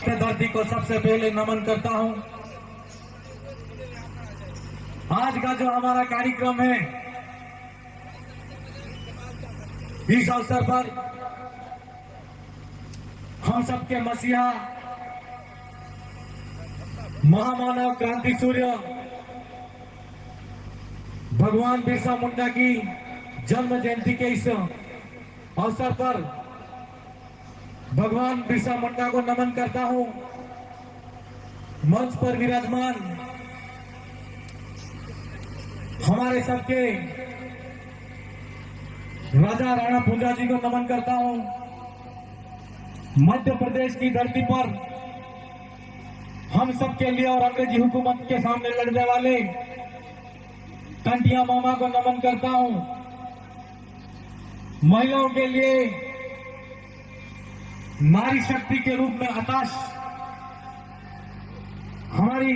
धरती को सबसे पहले नमन करता हूं। आज का जो हमारा कार्यक्रम है, इस अवसर पर हम सबके मसीहा महामानव क्रांति सूर्य भगवान बिरसा मुंडा की जन्म जयंती के इस अवसर पर भगवान बिरसा मुंडा को नमन करता हूं। मंच पर विराजमान हमारे सबके राजा राणा पुंजा जी को नमन करता हूं। मध्य प्रदेश की धरती पर हम सबके लिए और अंग्रेजी हुकूमत के सामने लड़ने वाले कंटिया मामा को नमन करता हूं। महिलाओं के लिए नारी शक्ति के रूप में आकाश हमारी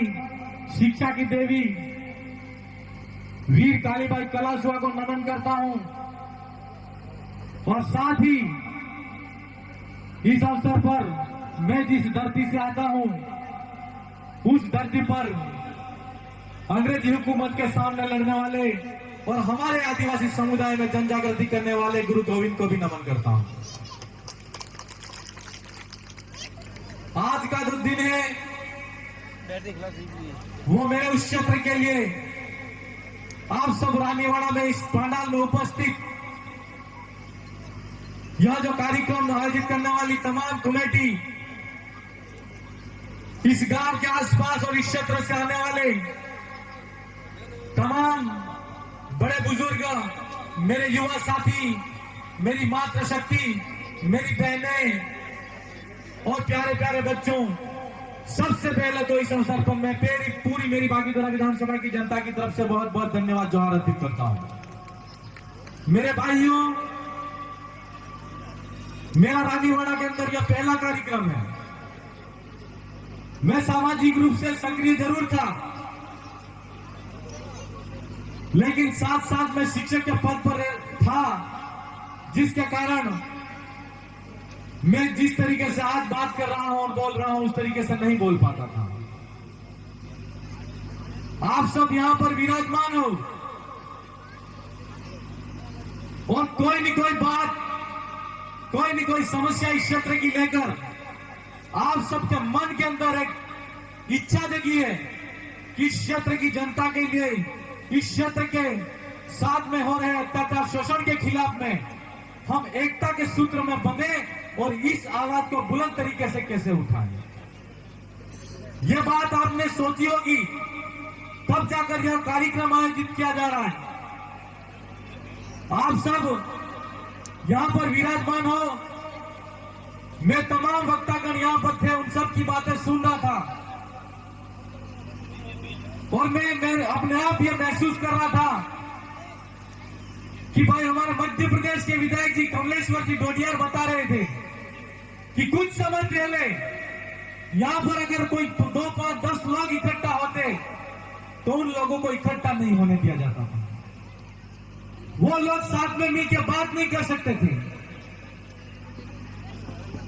शिक्षा की देवी वीर कालीबाई कलासुआ को नमन करता हूं। और साथ ही इस अवसर पर मैं जिस धरती से आता हूं, उस धरती पर अंग्रेजी हुकूमत के सामने लड़ने वाले और हमारे आदिवासी समुदाय में जन जागृति करने वाले गुरु गोविंद को भी नमन करता हूं। आज का जो दिन है वो मेरे उस क्षेत्र के लिए आप सब रानीवाड़ा में इस पंडाल में उपस्थित यह जो कार्यक्रम आयोजित करने वाली तमाम कमेटी, इस गांव के आसपास और इस क्षेत्र से आने वाले तमाम बड़े बुजुर्ग, मेरे युवा साथी, मेरी मातृशक्ति, मेरी बहनें और प्यारे प्यारे बच्चों, सबसे पहले तो इस अवसर पर मैं पूरी मेरी बागीधरा विधानसभा की जनता की तरफ से बहुत बहुत धन्यवाद जोहार अर्पित करता हूं। मेरे भाइयों, मेरा रानीवाड़ा के अंदर यह पहला कार्यक्रम है। मैं सामाजिक रूप से सक्रिय जरूर था, लेकिन साथ साथ मैं शिक्षक के पद पर था, जिसके कारण मैं जिस तरीके से आज बात कर रहा हूं और बोल रहा हूं उस तरीके से नहीं बोल पाता था। आप सब यहां पर विराजमान हो और कोई न कोई बात, कोई न कोई समस्या इस क्षेत्र की लेकर आप सबके मन के अंदर एक इच्छा जगी है कि इस क्षेत्र की जनता के लिए, इस क्षेत्र के साथ में हो रहे अत्याचार शोषण के खिलाफ में हम एकता के सूत्र में बंधे और इस आवाज को बुलंद तरीके से कैसे उठाएं। यह बात आपने सोची होगी, तब जाकर यह कार्यक्रम आयोजित किया जा रहा है। आप सब यहां पर विराजमान हो, मैं तमाम वक्तागण यहां पर थे, उन सब की बातें सुन रहा था और मैं अपने आप ये महसूस कर रहा था कि भाई हमारे मध्य प्रदेश के विधायक जी कमलेश्वर जी डोडियार बता रहे थे कि कुछ समय पहले यहां पर अगर कोई 2, 5, 10 लोग इकट्ठा होते तो उन लोगों को इकट्ठा नहीं होने दिया जाता था। वो लोग साथ में मिलकर बात नहीं कर सकते थे।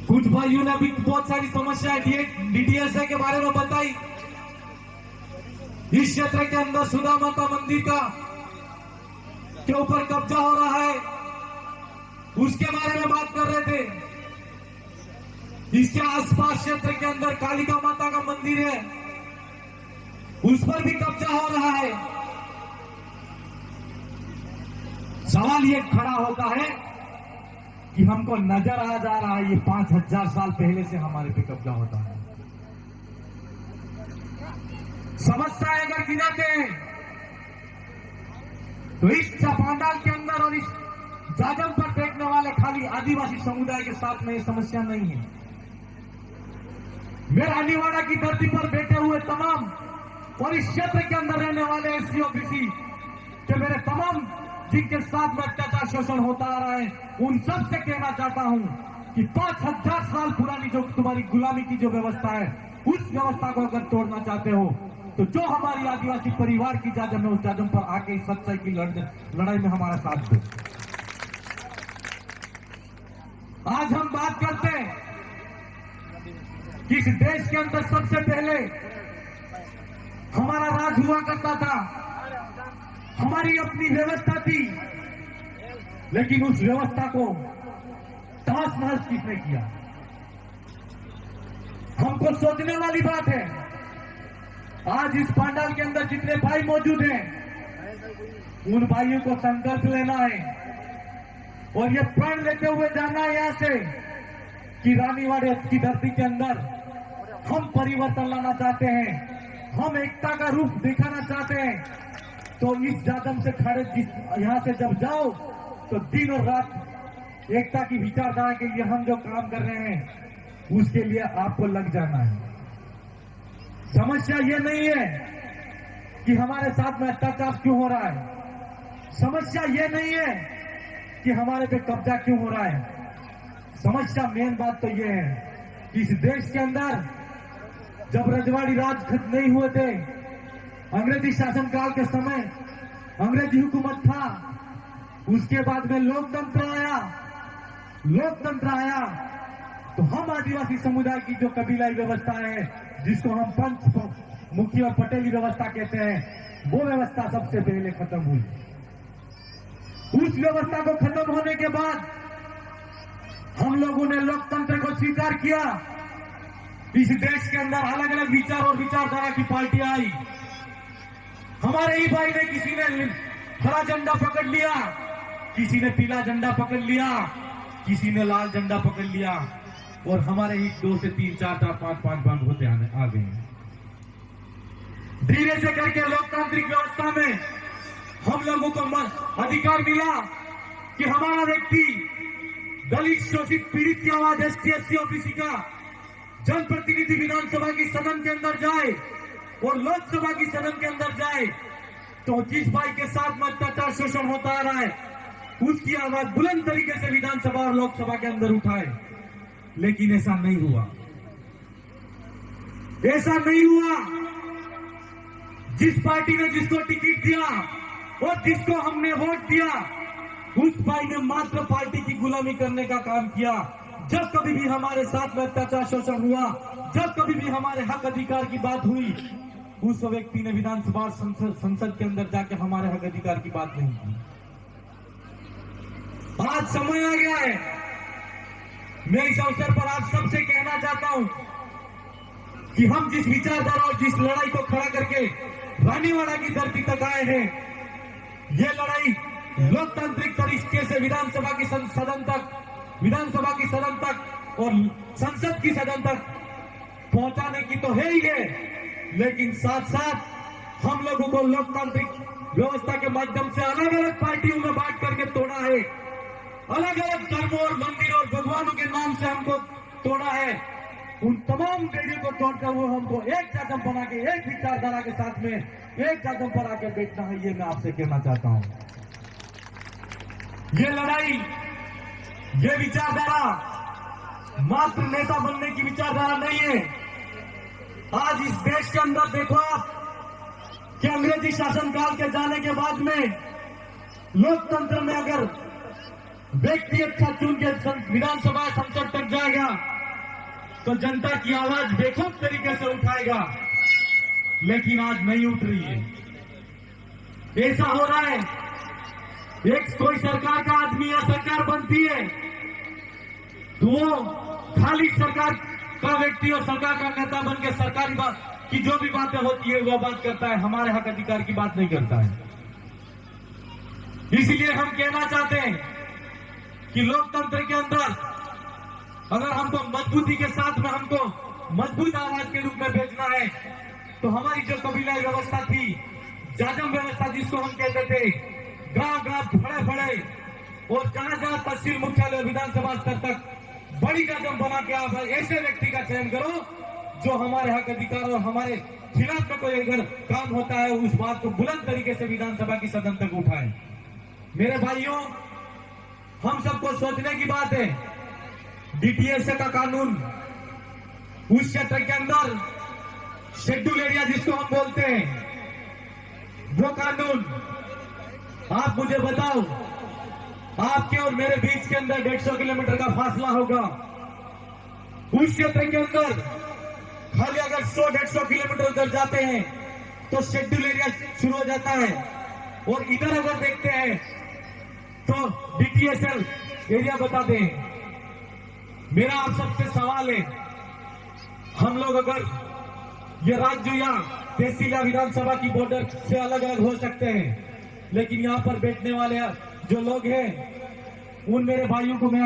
कुछ भाइयों ने भी बहुत सारी समस्याएं डीटीएसए के बारे में बताई। इस क्षेत्र के अंदर सुधा माता मंदिर के ऊपर कब्जा हो रहा है, उसके बारे में बात कर रहे थे। इसके आसपास क्षेत्र के अंदर कालिका माता का मंदिर है, उस पर भी कब्जा हो रहा है। सवाल ये खड़ा होता है कि हमको नजर आ जा रहा है ये 5000 साल पहले से हमारे पे कब्जा होता है। समस्या अगर गिनाते हैं तो इस पंडाल के अंदर और इस जाजम पर देखने वाले खाली आदिवासी समुदाय के साथ में ये समस्या नहीं है। मेरे रानीवाड़ा की धरती पर बैठे हुए तमाम और इस क्षेत्र के अंदर रहने वाले एससी ओबीसी के मेरे तमाम जिनके साथ में अत्याचार शोषण होता आ रहा है, उन सब से कहना चाहता हूं कि 5000 साल पुरानी जो तुम्हारी गुलामी की जो व्यवस्था है, उस व्यवस्था को अगर तोड़ना चाहते हो तो जो हमारी आदिवासी परिवार की जाजम है, उस जाजम पर आके इस सच्चाई की लड़ाई में हमारा साथ दो। आज हम बात करते हैं कि इस देश के अंदर सबसे पहले हमारा राज हुआ करता था, हमारी अपनी व्यवस्था थी, लेकिन उस व्यवस्था को तहस नहस किसने किया? हमको सोचने वाली बात है। आज इस पंडाल के अंदर जितने भाई मौजूद हैं, उन भाइयों को संकल्प लेना है और ये प्रण लेते हुए जाना है यहां से कि रानीवाड़ी की धरती के अंदर हम परिवर्तन लाना चाहते हैं, हम एकता का रूप दिखाना चाहते हैं। तो इस जादम से खड़े यहां से जब जाओ तो दिन और रात एकता की विचारधारा के लिए हम जो काम कर रहे हैं उसके लिए आपको लग जाना है। समस्या ये नहीं है कि हमारे साथ में अत्याचार क्यों हो रहा है, समस्या ये नहीं है कि हमारे पे कब्जा क्यों हो रहा है। समस्या मेन बात तो ये है कि इस देश के अंदर जब रजवाड़ी राज खत्म नहीं हुए थे, अंग्रेजी शासनकाल के समय अंग्रेजी हुकूमत था, उसके बाद में लोकतंत्र आया। लोकतंत्र आया तो हम आदिवासी समुदाय की जो कबीलाई व्यवस्था है, जिसको हम पंच मुखी और पटेली व्यवस्था कहते हैं, वो व्यवस्था सबसे पहले खत्म हुई। उस व्यवस्था को खत्म होने के बाद हम लोगों ने लोकतंत्र को स्वीकार किया। इस देश के अंदर अलग अलग विचार और विचारधारा की पार्टियां आई। हमारे ही भाई ने, किसी ने हरा झंडा पकड़ लिया, किसी ने पीला झंडा पकड़ लिया, किसी ने लाल झंडा पकड़ लिया, और हमारे ही 2 से 3 4 4 5 5 भाग होते आ गए। धीरे से करके लोकतांत्रिक व्यवस्था में हम लोगों को अधिकार मिला कि हमारा व्यक्ति दलित, शोषित, पीड़ित की आवाज एसटी, एससी, ओबीसी का जनप्रतिनिधि विधानसभा की सदन के अंदर जाए और लोकसभा की सदन के अंदर जाए, तो जिस भाई के साथ में अत्याचार शोषण होता आ रहा है उसकी आवाज बुलंद तरीके से विधानसभा और लोकसभा के अंदर उठाए। लेकिन ऐसा नहीं हुआ, ऐसा नहीं हुआ। जिस पार्टी ने जिसको टिकट दिया और जिसको हमने वोट दिया, उस भाई ने मात्र पार्टी की गुलामी करने का काम किया। जब कभी भी हमारे साथ में अत्याचार शोषण हुआ, जब कभी भी हमारे हक अधिकार की बात हुई, उस व्यक्ति ने विधानसभा संसद के अंदर जाके हमारे हक अधिकार की बात नहीं की। आज समय आ गया है, मैं इस अवसर पर आप सबसे कहना चाहता हूं कि हम जिस विचारधारा और जिस लड़ाई को खड़ा करके रानीवाड़ा की धरती तक आए हैं, ये लड़ाई लोकतांत्रिक तरीके से विधानसभा की सदन तक और संसद की सदन तक पहुंचाने की तो है ही है, लेकिन साथ साथ हम लोगों को लोकतांत्रिक व्यवस्था के माध्यम से अलग अलग पार्टियों में बांट करके तोड़ा है, अलग अलग धर्मों और मंदिरों और भगवानों के नाम से हमको तोड़ा है। उन तमाम बेड़ियों को तोड़कर वो हमको एक कदम बना के, एक विचारधारा के साथ में एक कदम पर आकर बैठना है, ये मैं आपसे कहना चाहता हूं। ये लड़ाई, ये विचारधारा मात्र नेता बनने की विचारधारा नहीं है। आज इस देश के अंदर देखो आप कि अंग्रेजी शासनकाल के जाने के बाद में लोकतंत्र में अगर व्यक्ति अच्छा चुन के विधानसभा संसद तक जाएगा तो जनता की आवाज बेखौफ तरीके से उठाएगा, लेकिन आज नहीं उठ रही है। ऐसा हो रहा है, एक कोई सरकार का आदमी या सरकार बनती है तो वो खाली सरकार का व्यक्ति और सरकार का नेता बन के सरकारी बात की जो भी बातें होती है वो बात करता है, हमारे हक अधिकार की बात नहीं करता है। इसलिए हम कहना चाहते हैं कि लोकतंत्र के अंदर अगर हमको मजबूती के साथ में हमको मजबूत आवाज के रूप में भेजना है, तो हमारी जो कबीलाई व्यवस्था थी, जाजम व्यवस्था जिसको हम कहते थे, गांव गांव फड़े फड़े और जहां जहां तहसील मुख्यालय विधानसभा स्तर तक बड़ी जाजम बना के आप ऐसे व्यक्ति का चयन करो जो हमारे हक अधिकार और हमारे खिलाफ में कोई अगर काम होता है उस बात को बुलंद तरीके से विधानसभा की सदन तक उठाए। मेरे भाइयों, हम सबको सोचने की बात है, डीटीएस का कानून, उस क्षेत्र के अंदर शेड्यूल एरिया जिसको हम बोलते हैं, वो कानून, आप मुझे बताओ, आपके और मेरे बीच के अंदर 150 किलोमीटर का फासला होगा। उस क्षेत्र के अंदर खाली अगर 100-150 किलोमीटर उधर जाते हैं तो शेड्यूल एरिया शुरू हो जाता है, और इधर अगर देखते हैं तो डीटीएसएल एरिया बता दें। मेरा आप सबसे सवाल है, हम लोग अगर ये राज्य या तहसील या विधानसभा की बॉर्डर से अलग अलग हो सकते हैं, लेकिन यहाँ पर बैठने वाले जो लोग हैं उन मेरे भाइयों को मैं